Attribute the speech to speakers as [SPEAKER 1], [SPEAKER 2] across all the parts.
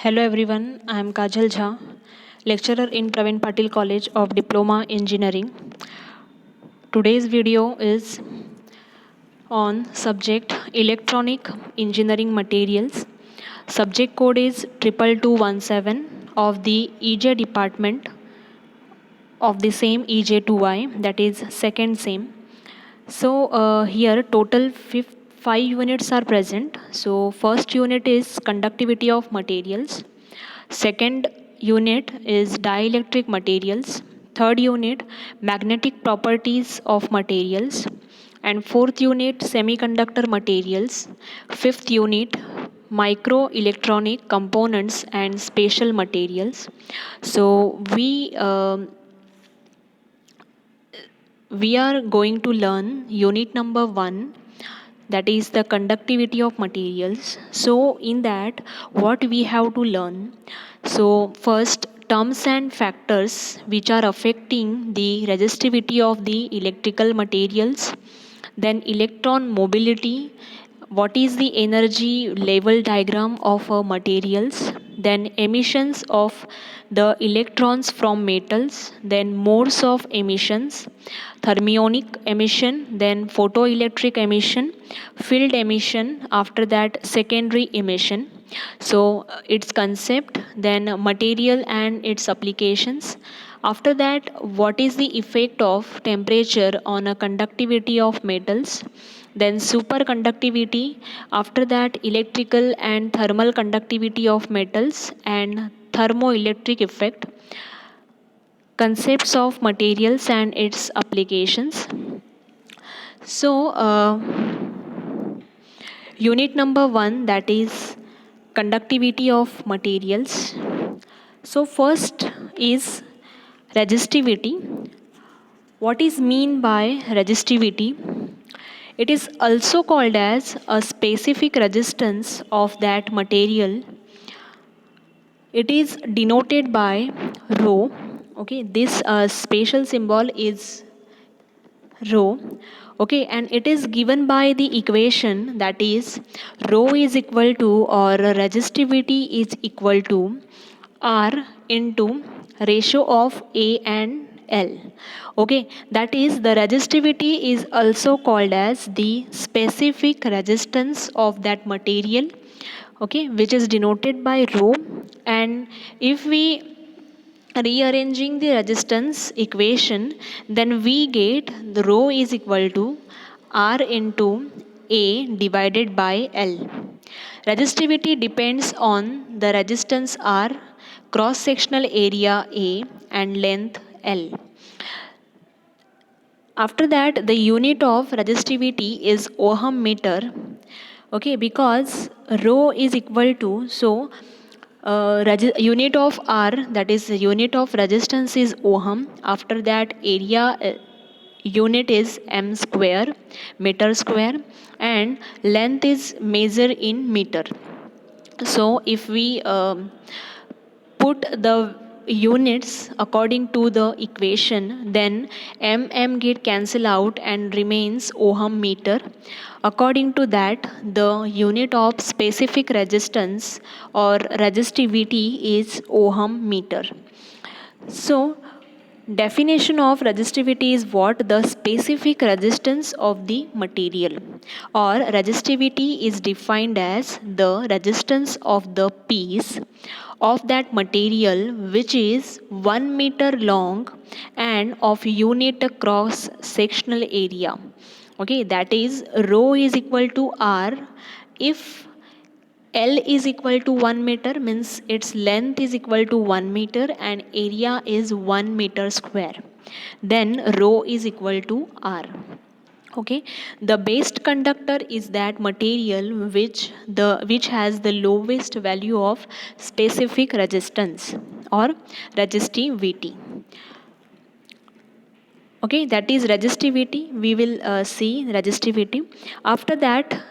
[SPEAKER 1] Hello everyone, I am Kajal Jha, lecturer in Praveen Patil College of Diploma Engineering. Today's video is on subject Electronic Engineering Materials. Subject code is 22217 of the EJ department of the same EJ2I, that is second same. So here total 5 units are present. So first unit is conductivity of materials. Second unit is dielectric materials. Third unit magnetic properties of materials. And fourth unit semiconductor materials. Fifth unit microelectronic components and spatial materials. So we are going to learn unit number 1, that is the conductivity of materials. So in that what we have to learn, so first terms and factors which are affecting the resistivity of the electrical materials, then electron mobility, what is the energy level diagram of materials, then emissions of the electrons from metals, then modes of emissions, thermionic emission, then photoelectric emission, field emission, after that secondary emission. So its concept, then material and its applications. After that, what is the effect of temperature on a conductivity of metals, then superconductivity, after that electrical and thermal conductivity of metals and thermoelectric effect, concepts of materials and its applications. So unit number 1, that is conductivity of materials. So first is resistivity. What is mean by resistivity? It is also called as a specific resistance of that material. It is denoted by rho. Okay, this spatial symbol is rho. Okay, and it is given by the equation, that is rho is equal to, or resistivity is equal to, R into ratio of A and L. Okay, that is the resistivity is also called as the specific resistance of that material, okay, which is denoted by rho. And if we rearranging the resistance equation, then we get the rho is equal to R into A divided by L. Resistivity depends on the resistance R, cross sectional area A, and length L. After that, the unit of resistivity is ohm meter. Okay, because rho is equal to, so unit of R, that is the unit of resistance, is ohm. After that, area unit is m square, meter square, and length is measured in meter. So if we put the units according to the equation, then mm get cancel out and remains ohm meter. According to that, the unit of specific resistance or resistivity is ohm meter. So definition of resistivity is what? The specific resistance of the material, or resistivity is defined as the resistance of the piece of that material which is 1 meter long and of unit cross sectional area. Okay, that is rho is equal to R if L is equal to 1 meter, means its length is equal to 1 meter and area is 1 meter square. Then rho is equal to R. Okay, the best conductor is that material which has the lowest value of specific resistance or resistivity. Okay, that is resistivity. We will see resistivity. After that,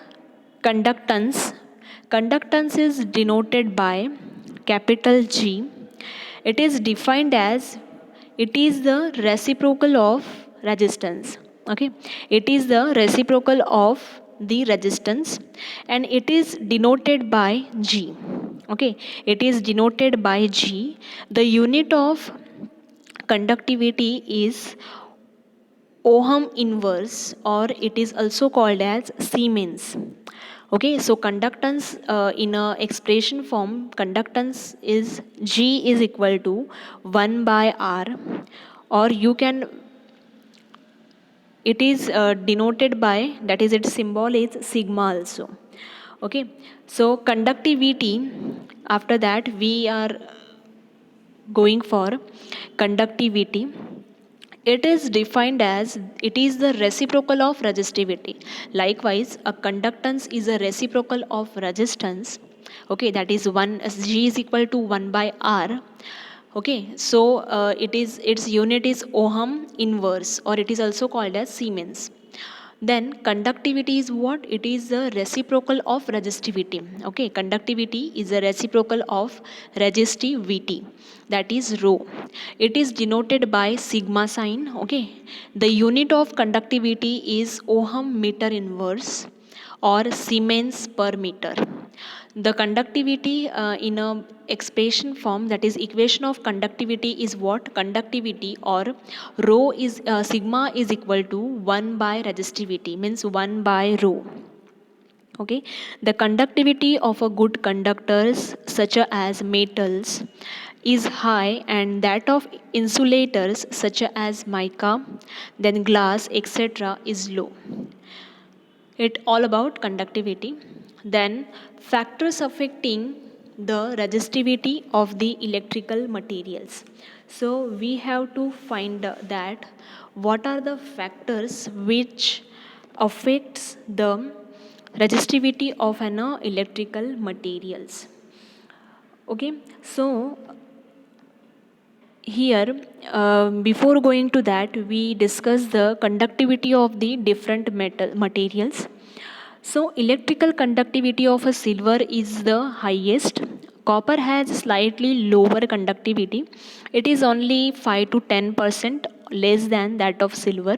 [SPEAKER 1] conductance. Conductance is denoted by capital G. It is defined as, it is the reciprocal of resistance. Okay, it is the reciprocal of the resistance, and it is denoted by G. Okay, it is denoted by G. The unit of conductivity is Ohm inverse, or it is also called as Siemens. Okay, so conductance in a expression form, conductance is G is equal to 1 by R, or you can, it is denoted by, that is its symbol is sigma also. Okay, so conductivity, after that we are going for conductivity. It is defined as it is the reciprocal of resistivity. Likewise, a conductance is a reciprocal of resistance. Okay, that is 1 G is equal to 1 by R. Okay, so it is, its unit is Ohm inverse, or it is also called as Siemens. Then conductivity is what? It is the reciprocal of resistivity. Okay, conductivity is a reciprocal of resistivity, that is rho. It is denoted by sigma sign. Okay, the unit of conductivity is Ohm meter inverse, or Siemens per meter. The conductivity in a expression form, that is equation of conductivity is what? Conductivity, or rho is sigma is equal to 1 by resistivity, means 1 by rho. Okay, the conductivity of a good conductors such as metals is high, and that of insulators such as mica, then glass, etc. is low. It all about conductivity. Then factors affecting the resistivity of the electrical materials. So we have to find that what are the factors which affects the resistivity of an electrical materials. Okay, so here, before going to that, we discuss the conductivity of the different metal materials. So electrical conductivity of a silver is the highest. Copper has slightly lower conductivity. It is only 5 to 10% less than that of silver,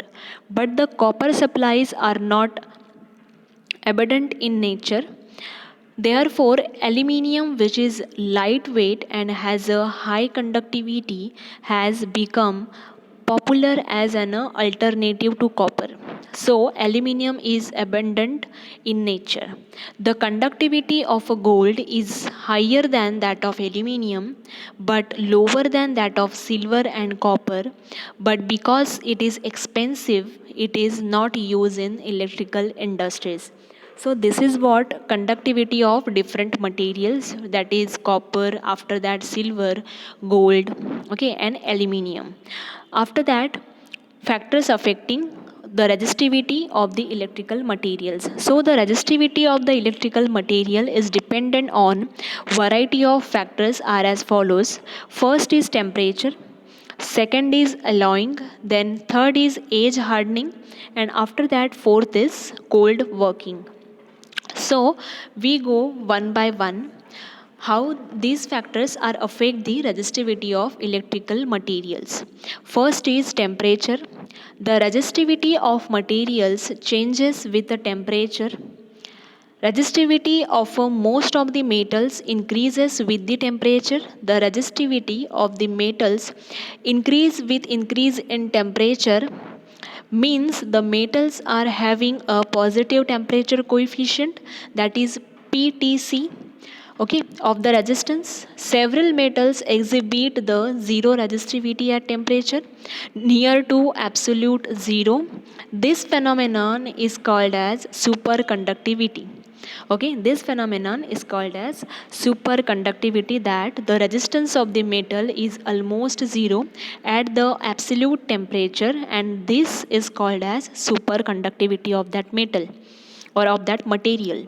[SPEAKER 1] but the copper supplies are not abundant in nature. Therefore, aluminium, which is lightweight and has a high conductivity, has become popular as an alternative to copper. So, aluminium is abundant in nature. The conductivity of a gold is higher than that of aluminium, but lower than that of silver and copper. But because it is expensive, it is not used in electrical industries. So this is what conductivity of different materials, that is copper, after that silver, gold, okay, and aluminium. After that, factors affecting the resistivity of the electrical materials. So the resistivity of the electrical material is dependent on variety of factors are as follows. First is temperature, second is alloying, then third is age hardening, and after that fourth is cold working. So we go one by one how these factors are affect the resistivity of electrical materials. First is temperature. The resistivity of materials changes with the temperature. Resistivity of most of the metals increases with the temperature. The resistivity of the metals increase with increase in temperature, means the metals are having a positive temperature coefficient, that is PTC, okay, of the resistance. Several metals exhibit the zero resistivity at temperature near to absolute zero. This phenomenon is called as superconductivity. Okay, this phenomenon is called as superconductivity, that the resistance of the metal is almost zero at the absolute temperature, and this is called as superconductivity of that metal or of that material.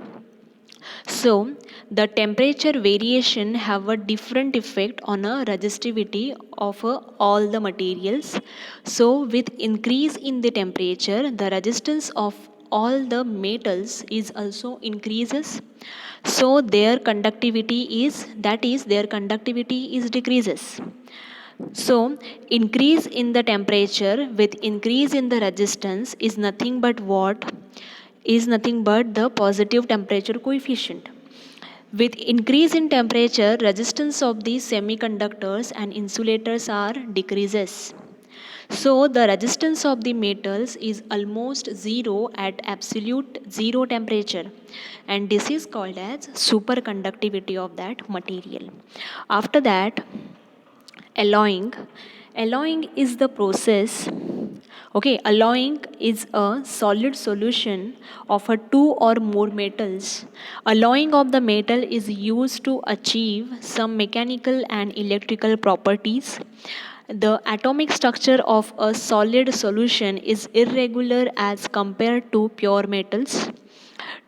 [SPEAKER 1] So the temperature variation have a different effect on a resistivity of all the materials. So with increase in the temperature, the resistance of all the metals is also increases. So their conductivity is, that is their conductivity is decreases. So increase in the temperature with increase in the resistance is nothing but what? is nothing but the positive temperature coefficient. With increase in temperature, resistance of these semiconductors and insulators are decreases. So the resistance of the metals is almost zero at absolute zero temperature, and this is called as superconductivity of that material. After that, alloying. Alloying is the process. Okay, alloying is a solid solution of a two or more metals. Alloying of the metal is used to achieve some mechanical and electrical properties. The atomic structure of a solid solution is irregular as compared to pure metals,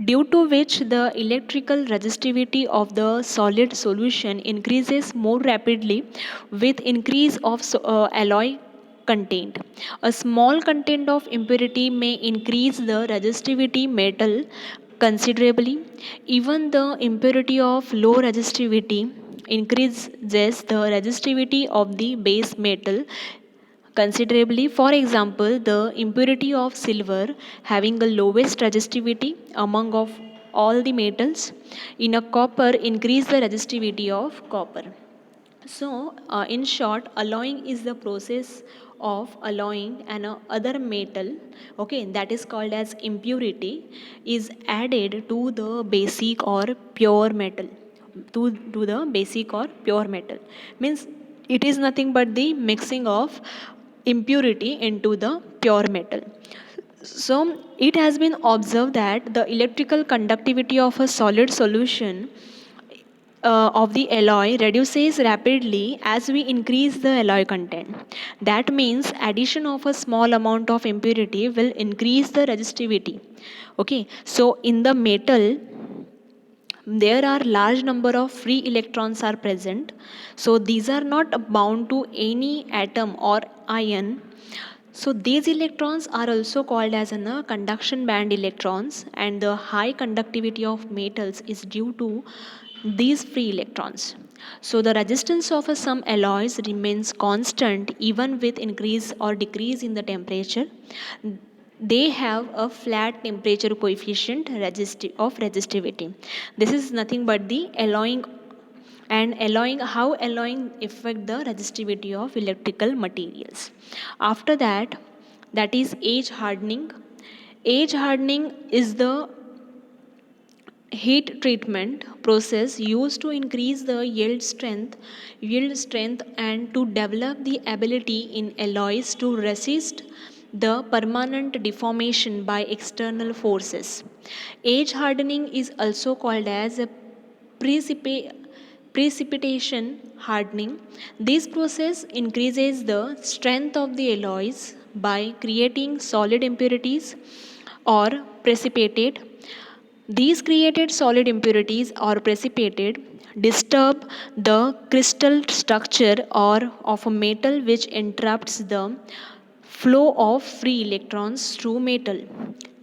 [SPEAKER 1] due to which the electrical resistivity of the solid solution increases more rapidly with increase of alloy content. A small content of impurity may increase the resistivity metal considerably. Even the impurity of low resistivity increases the resistivity of the base metal considerably. For example, the impurity of silver having the lowest resistivity among of all the metals in a copper increase the resistivity of copper. So, in short, alloying is the process of alloying an other metal, okay, that is called as impurity, is added to the basic or pure metal. To the basic or pure metal means it is nothing but the mixing of impurity into the pure metal. So it has been observed that the electrical conductivity of a solid solution of the alloy reduces rapidly as we increase the alloy content. That means addition of a small amount of impurity will increase the resistivity. Okay, so in the metal there are large number of free electrons are present, so these are not bound to any atom or ion. So these electrons are also called as conduction band electrons, and the high conductivity of metals is due to these free electrons. So the resistance of some alloys remains constant even with increase or decrease in the temperature. They have a flat temperature coefficient of resistivity. This is nothing but the alloying. And alloying, how alloying affect the resistivity of electrical materials. After that, that is age hardening. Age hardening is the heat treatment process used to increase the yield strength and to develop the ability in alloys to resist the permanent deformation by external forces. Age hardening is also called as a precipi- precipitation hardening. This process increases the strength of the alloys by creating solid impurities or precipitate. These created solid impurities or precipitate disturb the crystal structure or of a metal, which interrupts the flow of free electrons through metal,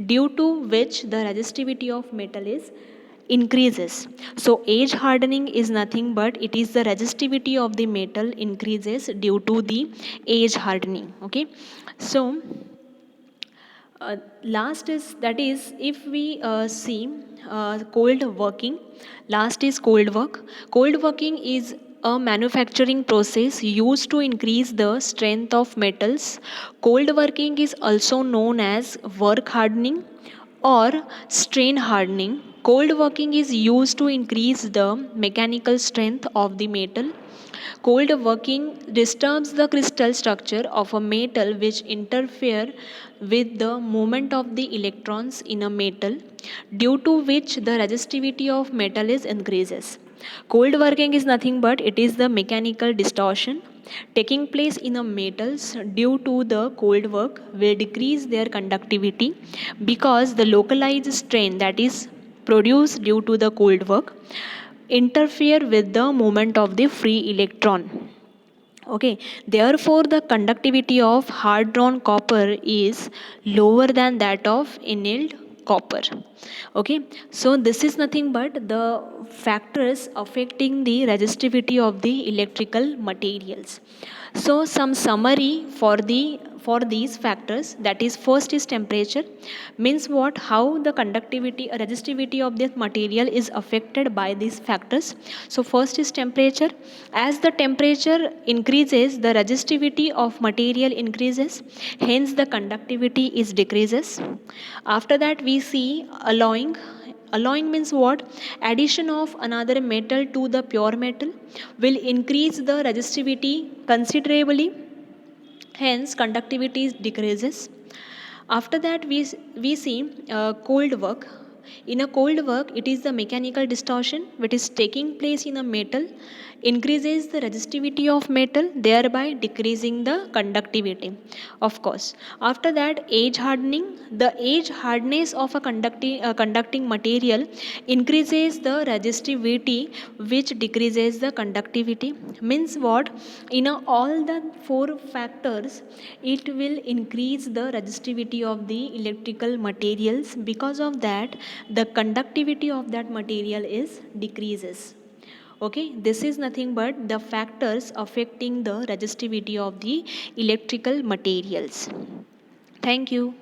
[SPEAKER 1] due to which the resistivity of metal is increases. So age hardening is nothing but it is the resistivity of the metal increases due to the age hardening. Okay, so last is, that is, if we see cold working. Last is cold work. Cold working is a manufacturing process used to increase the strength of metals. Cold working is also known as work hardening or strain hardening. Cold working is used to increase the mechanical strength of the metal. Cold working disturbs the crystal structure of a metal, which interfere with the movement of the electrons in a metal, due to which the resistivity of metal is increases. Cold working is nothing but it is the mechanical distortion taking place in a metals due to the cold work will decrease their conductivity, because the localized strain that is produced due to the cold work interfere with the movement of the free electron. Okay, therefore the conductivity of hard drawn copper is lower than that of annealed copper. Okay, so this is nothing but the factors affecting the resistivity of the electrical materials. So some summary for these factors, that is first is temperature, means what, how the conductivity resistivity of this material is affected by these factors. So first is temperature. As the temperature increases, the resistivity of material increases, hence the conductivity is decreases. After that we see alloying. Alloying means what? Addition of another metal to the pure metal will increase the resistivity considerably, hence conductivity decreases. After that we see cold work. In a cold work, it is the mechanical distortion which is taking place in a metal increases the resistivity of metal, thereby decreasing the conductivity, of course. After that, age hardening. The age hardness of a conducting material increases the resistivity, which decreases the conductivity. Means what? In all the four factors, it will increase the resistivity of the electrical materials. Because of that, the conductivity of that material is decreases. Okay, this is nothing but the factors affecting the resistivity of the electrical materials. Thank you.